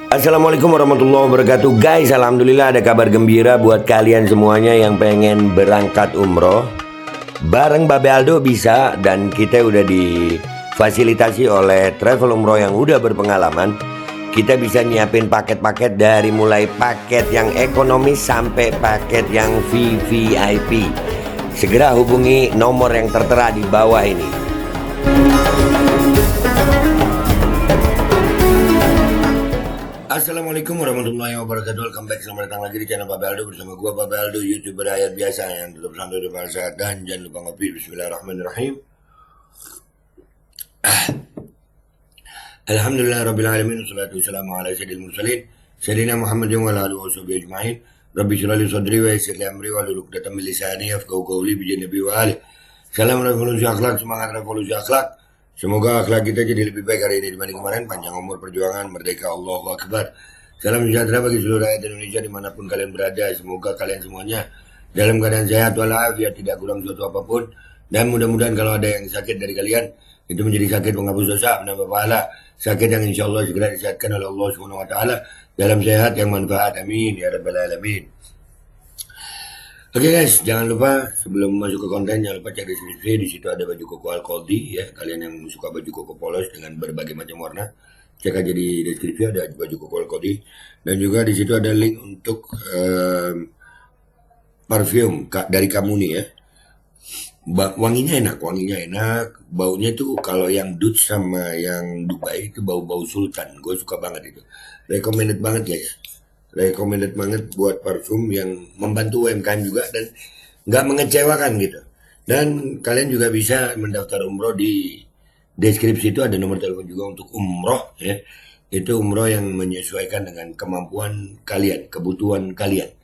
Assalamualaikum warahmatullahi wabarakatuh. Guys, alhamdulillah ada kabar gembira buat kalian semuanya yang pengen berangkat umroh. Bareng Babe Aldo bisa, dan kita udah difasilitasi oleh travel umroh yang udah berpengalaman. Kita bisa nyiapin paket-paket dari mulai paket yang ekonomis sampai paket yang VVIP. Segera hubungi nomor yang tertera di bawah ini. Assalamualaikum warahmatullahi wabarakatuh. Welcome back, selamat datang lagi di channel Babe Aldo bersama gua Babe Aldo, YouTuber rakyat biasa yang tetap santai dan sehat, dan jangan lupa ngopi. Bismillahirrahmanirrahim. Alhamdulillah rabbil alamin, wassalatu wassalamu ala sayyidil mursalin sayyidina Muhammadin wa ala alihi washabihi ajmain. Rabbi shrah li sadri wa yassir li amri wa hlul 'uqdatam min lisani yafqahu qawli bi nabi wa ali. Salam revolusi akhlak, semangat revolusi akhlak. Semoga akhlak kita jadi lebih baik hari ini dibanding kemarin. Panjang umur, perjuangan, merdeka, Allahu Akbar. Salam sejahtera bagi seluruh rakyat Indonesia dimanapun kalian berada. Semoga kalian semuanya dalam keadaan sehat walafiat, tidak kurang suatu apapun. Dan mudah-mudahan kalau ada yang sakit dari kalian, itu menjadi sakit penghapus dosa, menambah pahala. Sakit yang insya Allah segera disehatkan oleh Allah Subhanahu Wa Taala dalam sehat yang manfaat. Amin ya rabbal alamin. Oke guys, jangan lupa sebelum masuk ke konten jangan lupa cek deskripsi. Di situ ada baju koko Alkoldi ya. Kalian yang suka baju koko polos dengan berbagai macam warna, cek aja di deskripsi, ada baju koko Alkoldi. Dan juga di situ ada link untuk parfum dari Kamuni ya. Wanginya enak, baunya tuh kalau yang Dutch sama yang Dubai itu bau-bau sultan. Gue suka banget itu. Recommended banget guys. Recommended banget buat parfum yang membantu UMKM juga dan nggak mengecewakan gitu. Dan kalian juga bisa mendaftar umroh. Di deskripsi itu ada nomor telepon juga untuk umroh ya. Itu umroh yang menyesuaikan dengan kemampuan kalian, kebutuhan kalian.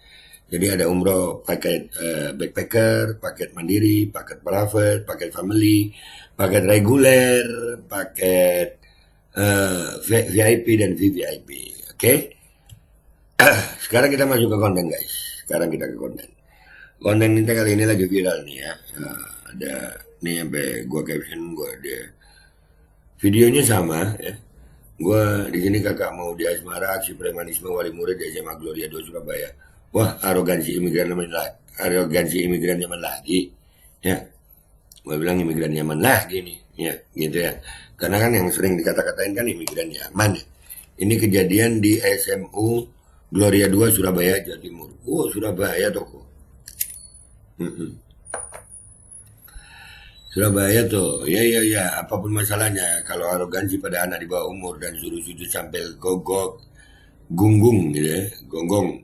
Jadi ada umroh paket backpacker, paket mandiri, paket private, paket family, paket reguler, paket VIP dan VVIP. Oke? Sekarang kita masuk ke konten guys. Sekarang kita ke konten. Konten kita kali ini lagi viral nih ya. Ada nih sampai gua caption gua ada videonya sama ya. Gua di sini kakak mau di asmara aksi premanisme wali murid di SMA Gloria 2 Surabaya. Wah, arogansi imigran zaman lagi. Ya. Gua bilang imigran zaman lagi nih. Ya, gitu ya. Karena kan yang sering dikata-katain kan imigran Yaman ya. Ini kejadian di SMU Gloria 2 Surabaya, Jawa Timur. Oh, Surabaya toko. Surabaya tuh. Ya. Apapun masalahnya, kalau arogansi pada anak di bawah umur dan suruh sujud sampai gogok, gonggong gitu ya. Gonggong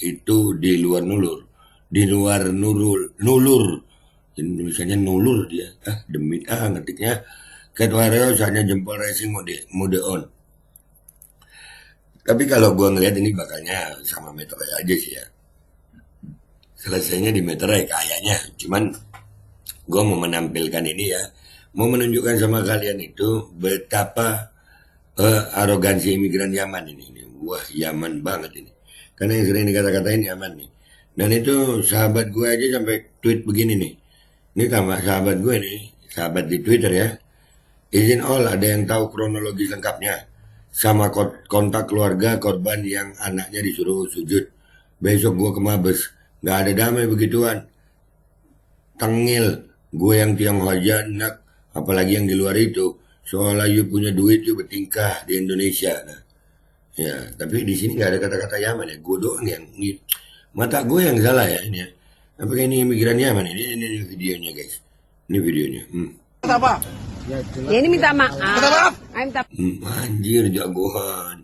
itu di luar nulur. Di luar nulur. Ini tulisannya nulur dia. Ngetiknya. Cat Warrior saatnya jempol racing mode on. Tapi kalau gue ngeliat ini bakalnya sama Meterai aja sih ya. Selesainya di Meterai kayaknya. Cuman gue mau menampilkan ini ya. Mau menunjukkan sama kalian itu betapa arogansi imigran Yaman ini. Wah, Yaman banget ini. Karena yang sering dikata-katain Yaman nih. Dan itu sahabat gue aja sampai tweet begini nih. Ini sama sahabat gue nih. Sahabat di Twitter ya. Izin all, ada yang tahu kronologi lengkapnya sama kontak keluarga korban yang anaknya disuruh sujud. Besok gue ke Mabes, gak ada damai begituan. Tengil, gue yang Tionghoa nak, apalagi yang di luar itu. Soalnya you punya duit, you bertingkah di Indonesia. Nah, ya, tapi di sini gak ada kata-kata Yaman ya. Gue doang yang mata gue yang salah ya ini ya. Apakah ini imigran Yaman? Ini videonya guys. Ini videonya. Apa? Ya ini minta maaf. Minta maaf? Minta... Anjir jagoan.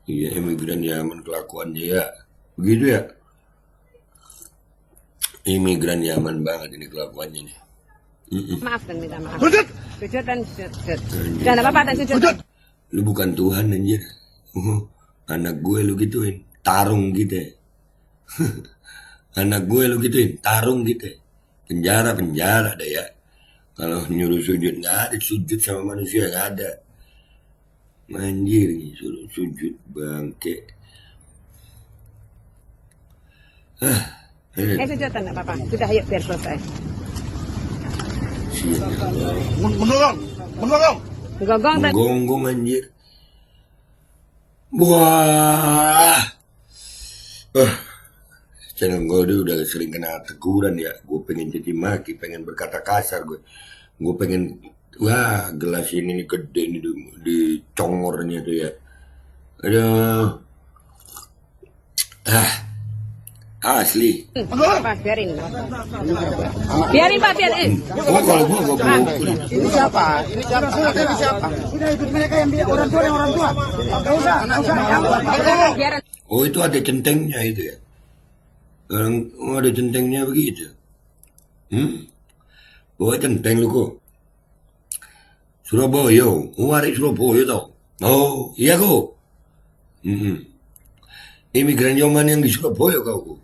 Iya, imigran Yaman kelakuannya ya. Begitu ya. Imigran Yaman banget ini kelakuannya nih. Maaf dan minta maaf. Sujud! Sujud dan sujud. Jangan apa-apa dan sujud. Sujud! Lu bukan Tuhan anjir. Anak gue lu gituin. Tarung gitu ya. Anak gue lu gituin. Tarung gitu ya. Penjara deh ya. Kalau nyuruh sujud, nggak ada sujud sama manusia, nggak ada. Anjir, suruh sujud bangke. Sujud dan apa-apa. Sudah, yuk biar selesai. Menolong! Gonggong dan... Gonggong anjir. Wah, channel gue udah sering kena teguran ya. Gue pengen jadi maki, pengen berkata kasar gue. Gue pengen, wah gelas ini nih gede nih di congornya tuh ya. Aduh, asli. Pak, biarin. Biarin, Pak, biarin. Oh kalau gue gak mau pukul. Ini siapa? Ini siapa? Ini siapa? Sudah ikut mereka yang orang tua. Enggak usah. Biarin. Oh itu ada centengnya itu ya. Ada centengnya begitu. Bawa centeng lu kok. Surabaya, warik Surabaya tau. Oh iya kok. Imigran Yaman yang di Surabaya kau.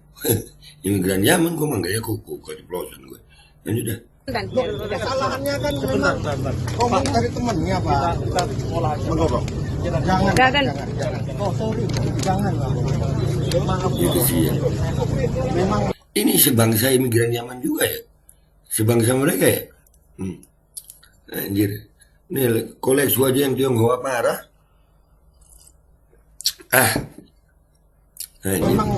Imigran Yaman kok manggilnya kok keceplosan gue. Dan sudah. Dan Kesalahannya kan sebentar. Kau dari temannya Pak. Menggorok. Dan Oh sorry. Jangan. Maaf. Itu sih ya. Memang Ini sebangsa imigran Yaman juga ya. Sebangsa mereka ya. Anjir. Nih koleksi aja yang Tionghoa parah. Anjir. memang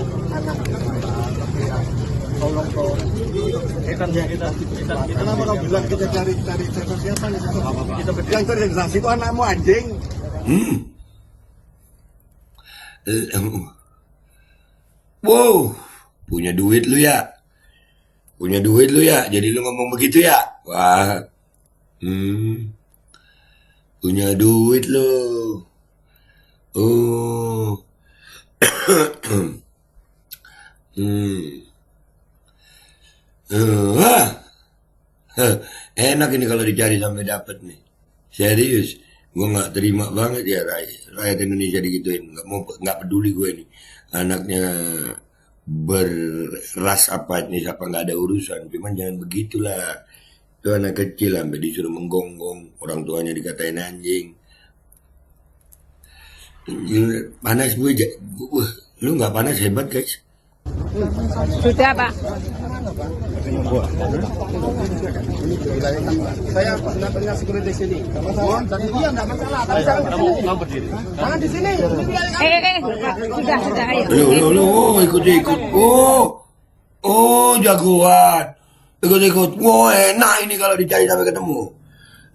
tolong kita. Kenapa kau bilang kita cari siapa nih? Yang terintegrasi itu anakmu anjing. Wow, punya duit lu ya. Punya duit lu ya. Jadi lu ngomong begitu ya. Wah. Punya duit lu. Oh. Enak ini kalau dicari sampai dapat nih. Serius, gue nggak terima banget ya rakyat Indonesia digituin. Nggak peduli gue nih. Anaknya beras apa ini siapa nggak ada urusan. Cuman jangan begitulah. Itu anak kecil sampai disuruh menggonggong, orang tuanya dikatain anjing. Panas gue, lu nggak panas hebat guys. sudah, Pak. Saya sebenarnya security di sini. Tadi dia enggak masalah. Tapi jangan berdiri. Jangan di sini. Sudah, ayo. Lu, ikut. Oh, jagoan. Ikut. Wah, enak ini kalau dicari sampai ketemu.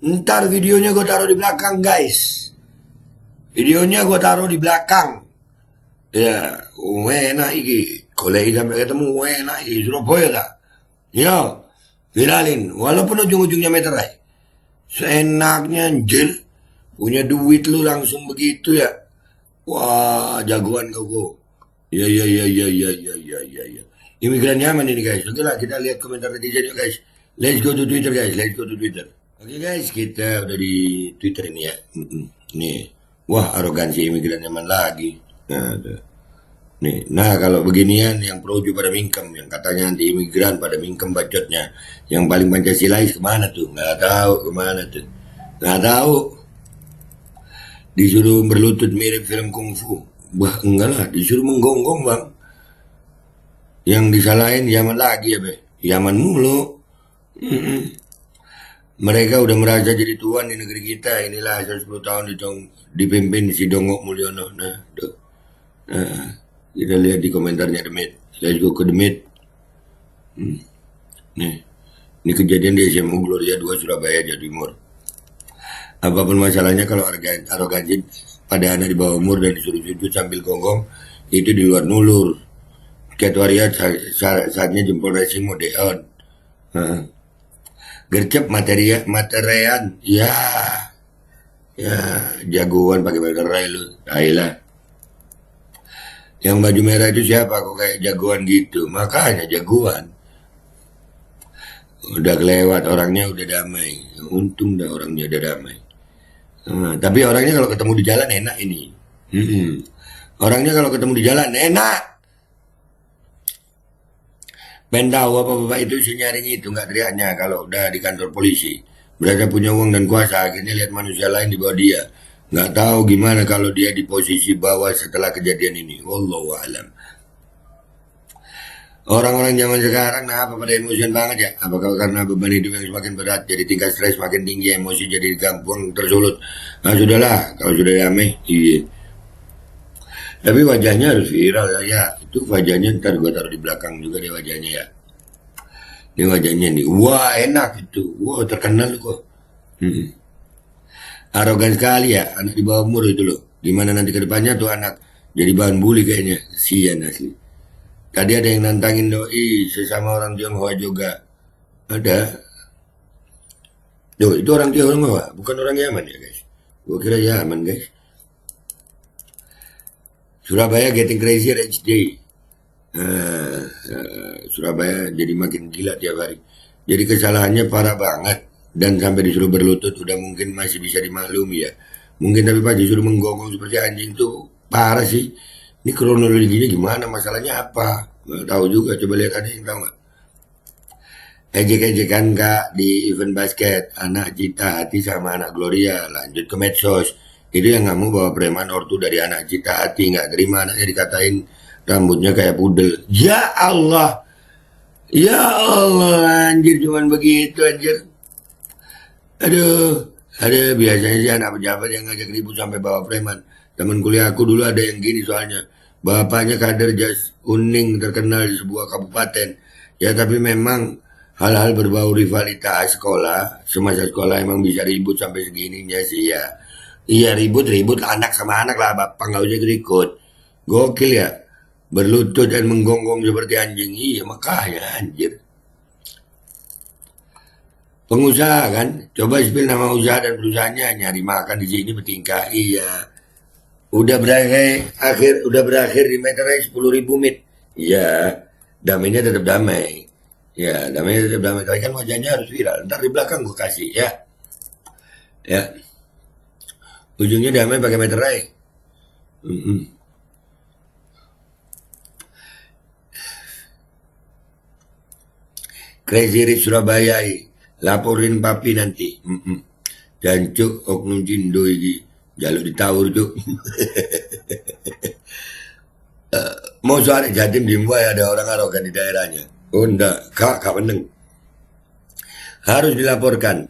Ntar videonya gue taruh di belakang, guys. Videonya gue taruh di belakang. Ya, enak iki. Kolei sampai ketemu, enak iki. Surabaya tak? Ya, viralin. Walaupun ujung-ujungnya meterai. Seenaknya anjir. Punya duit lu langsung begitu ya. Wah, jagoan kau. Ya. Imigran Yaman ini guys. Oke lah, kita lihat komentar netizen yuk guys. Let's go to Twitter guys. Oke guys, kita udah di Twitter ini ya. Nih. Wah, arogansi imigran Yaman lagi. Nah, kalau beginian yang projo pada mingkem, yang katanya anti imigran pada mingkem bacotnya, yang paling Pancasilais kemana tuh? Nggak tahu kemana tuh. Nggak tahu. Disuruh berlutut mirip film kungfu. Wah, enggak lah, disuruh menggonggong bang. Yang disalahin Yaman lagi ya be. Yaman mulu. Mereka udah merasa jadi tuan di negeri kita. Inilah hasil 10 tahun dipimpin si Dongok Mulyono. Nah, tuh. Kita lihat di komentarnya Demit. Let's go ke Demit. Nih, ini kejadian di SMU Gloria 2 Surabaya, Jawa Timur. Apapun masalahnya kalau arogansi pada anak di bawah umur dan disuruh sujud sambil gonggong, itu di luar nulur. Ketuariat saatnya jempol racing modeon. Gercep materian. Ya, jagoan pakai materai lu. Ayolah. Yang baju merah itu siapa kok kayak jagoan gitu? Makanya jagoan. Udah kelewat orangnya udah damai. Untung dah orangnya udah damai. Tapi orangnya kalau ketemu di jalan enak ini. Orangnya kalau ketemu di jalan enak. Pengen tahu apa bapak itu si nyaring itu nggak teriaknya kalau udah di kantor polisi. Berasa punya uang dan kuasa akhirnya lihat manusia lain di bawah dia. Nggak tahu gimana kalau dia di posisi bawah setelah kejadian ini. Wallahu a'lam. Orang-orang zaman sekarang apa pada emosian banget ya? Apakah karena beban hidup yang semakin berat, jadi tingkat stres makin tinggi, emosi jadi gampang tersulut? Nah sudahlah, kalau sudah damai, iya. Tapi wajahnya harus viral ya. Itu wajahnya ntar gue taruh di belakang juga deh wajahnya ya. Ini wajahnya nih. Wah enak itu. Wah terkenal kok. Arogan sekali ya anak di bawah umur itu loh. Gimana nanti ke depannya tuh anak jadi bahan bully kayaknya. Sian asli. Tadi ada yang nantangin doi sesama orang Tionghoa juga. Ada. Duh, itu orang Tionghoa, bukan orang Yaman ya guys. Gue kira Yaman guys. Surabaya getting crazier each day. Surabaya jadi makin gila tiap hari. Jadi kesalahannya parah banget. Dan sampai disuruh berlutut udah mungkin masih bisa dimaklumi ya. Mungkin tapi pas disuruh menggonggong seperti anjing tuh parah sih. Ini kronologinya gimana? Masalahnya apa? Nggak tahu juga. Coba lihat ada yang tahu nggak? Ejek-ejekan kak di event basket. Anak Cita Hati sama anak Gloria. Lanjut ke medsos. Itu yang nggak mau bawa preman ortu dari anak Cita Hati. Nggak terima anaknya dikatain rambutnya kayak pudel. Ya Allah. Ya Allah. Anjir cuman begitu anjir. Aduh. Ada biasanya sih anak pejabat yang ngajak ribut sampai bawa preman. Temen kuliah aku dulu ada yang gini soalnya. Bapaknya kader jas kuning terkenal di sebuah kabupaten. Ya tapi memang hal-hal berbau rivalitas sekolah. Semasa sekolah emang bisa ribut sampai segininya sih ya. Iya ribut-ribut anak sama anak lah. Bapak nggak usah ikut. Gokil ya. Berlutut dan menggonggong seperti anjing. Iya makanya anjir. Pengusaha kan. Coba spill nama usaha dan perusahaannya. Nyari makan di sini bertingkah. Iya. Udah berakhir di meternya 10.000 mit. Ya, damainya tetap damai. Ya, damainya tetap damai. Tapi kan wajahnya harus viral. Ntar di belakang gue kasih ya. Ya. Ujungnya damai pakai meterai. Crazy Rich Surabaya. Laporin papi nanti. Jancuk oknum cindo iki. Jaluk ditawur cuk. Mau soal Jatim di Mbak ada orang arogan di daerahnya. Oh enggak, kak meneng. Harus dilaporkan.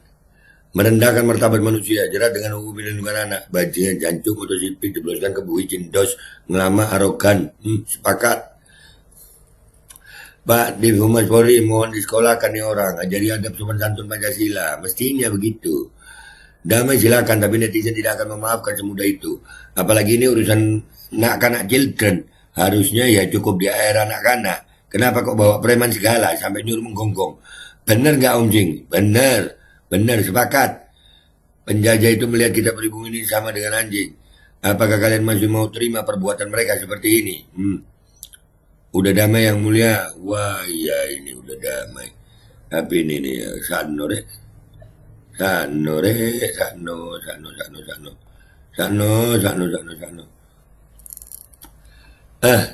Merendahkan martabat manusia, jerat dengan UU Perlindungan Anak. Bajingan jancuk atau sipil dijebloskan ke bui cindos. Ngelama arogan. Sepakat. Pak di Humas Polri mohon disekolahkan nih orang. Ajari adab sopan santun Pancasila. Mestinya begitu. Damai silakan, tapi netizen tidak akan memaafkan semudah itu. Apalagi ini urusan anak-anak children. Harusnya ya cukup di air anak-anak. Kenapa kok bawa preman segala sampai nyuruh menggonggong? Bener nggak Om Jing? Bener, sepakat. Penjajah itu melihat kita pribumi ini sama dengan anjing. Apakah kalian masih mau terima perbuatan mereka seperti ini? Udah damai yang mulia? Wah iya ini udah damai. Tapi ini nih Sano.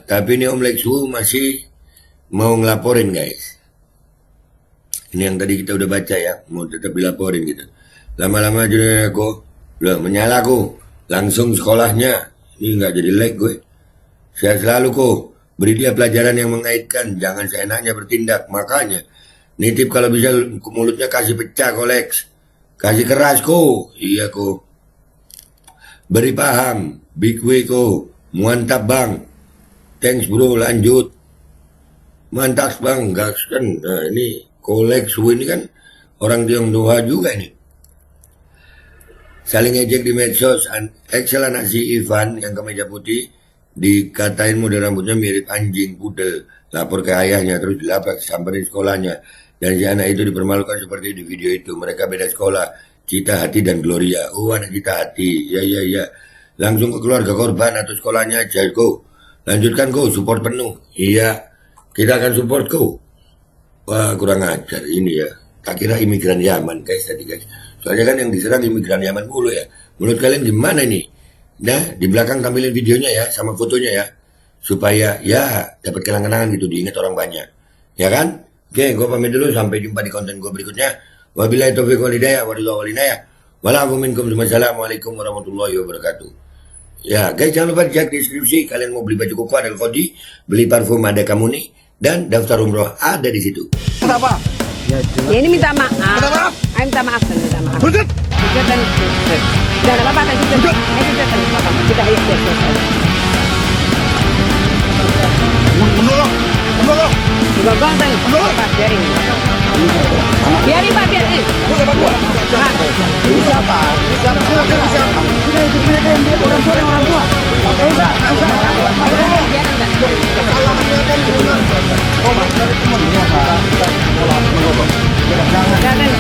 Tapi ini Om Leksu masih mau ngelaporin guys. Ini yang tadi kita udah baca ya, mau tetap dilaporin gitu. Lama-lama aja aku, menyala aku, langsung sekolahnya. Ini nggak jadi like gue. Saya selalu kok, beri dia pelajaran yang mengaitkan, jangan seenaknya bertindak. Makanya, nitip kalau bisa mulutnya kasih pecah koleks. Kasih keras ko, iya ko. Beri paham, big way ko. Mantap bang. Thanks bro, lanjut. Mantap bang, gas kan. Nah ini kolek ini kan orang Tionghoa juga ini. Saling ejek di medsos. Excel anak si Ivan yang kemeja putih dikatain model rambutnya mirip anjing pudel. Lapor ke ayahnya terus dilaprak samperin sekolahnya. Dan si anak itu dipermalukan seperti di video itu. Mereka beda sekolah. Cita Hati dan Gloria. Oh anak Cita Hati. Ya. Langsung ke keluarga korban atau sekolahnya aja. Go. Lanjutkan go. Support penuh. Iya. Kita akan support go. Wah kurang ajar ini ya. Tak kira imigran Yaman guys tadi guys. Soalnya kan yang diserang imigran Yaman mulu ya. Menurut kalian gimana ini? Nah di belakang tampilin videonya ya. Sama fotonya ya. Supaya ya dapat kenang-kenangan gitu. Diingat orang banyak. Ya kan? Oke, gue pamit dulu. Sampai jumpa di konten gue berikutnya. Wabillahi taufiq wal hidayah. Wassalamualaikum warahmatullahi wabarakatuh. Ya, guys jangan lupa cek deskripsi. Kalian mau beli baju koko ada kodi, beli parfum ada Kamuni, dan daftar umroh ada di situ. Kenapa? Ya ini minta maaf. Minta maaf? Ayo minta maaf. Betul? Sudah dan sudah. Tidak ada apa-apa. Sudah. Kita selesai. Gogong kan? Pak, biarin. Biarin Pak, biarin. Pak. Ini siapa? Sudah itu mereka yang dia orang tua yang orang tua. Biarin Pak. Kesalahannya kan benar. Oh, Mas, dari temannya Pak. Jangan.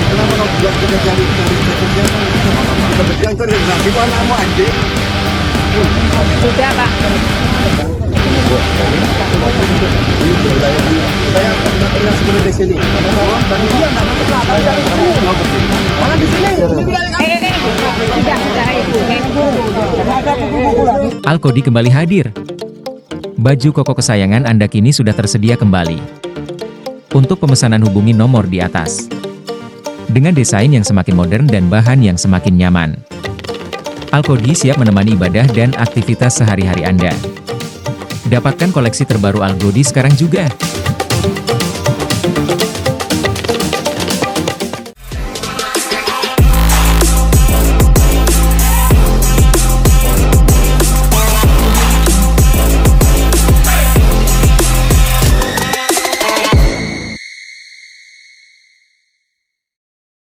Kenapa kau buat kita cari siapa? Yang terintegrasi itu anakmu anjing. Sudah Pak. Saya pernah sebelum di sini. Tadi dia nggak masuk lah. Malah di sini. Sudah, ayo. Ada buku-buku lagi. Alkodi kembali hadir. Baju koko kesayangan Anda kini sudah tersedia kembali. Untuk pemesanan hubungi nomor di atas. Dengan desain yang semakin modern dan bahan yang semakin nyaman. Alkodi siap menemani ibadah dan aktivitas sehari-hari Anda. Dapatkan koleksi terbaru Alkodi sekarang juga.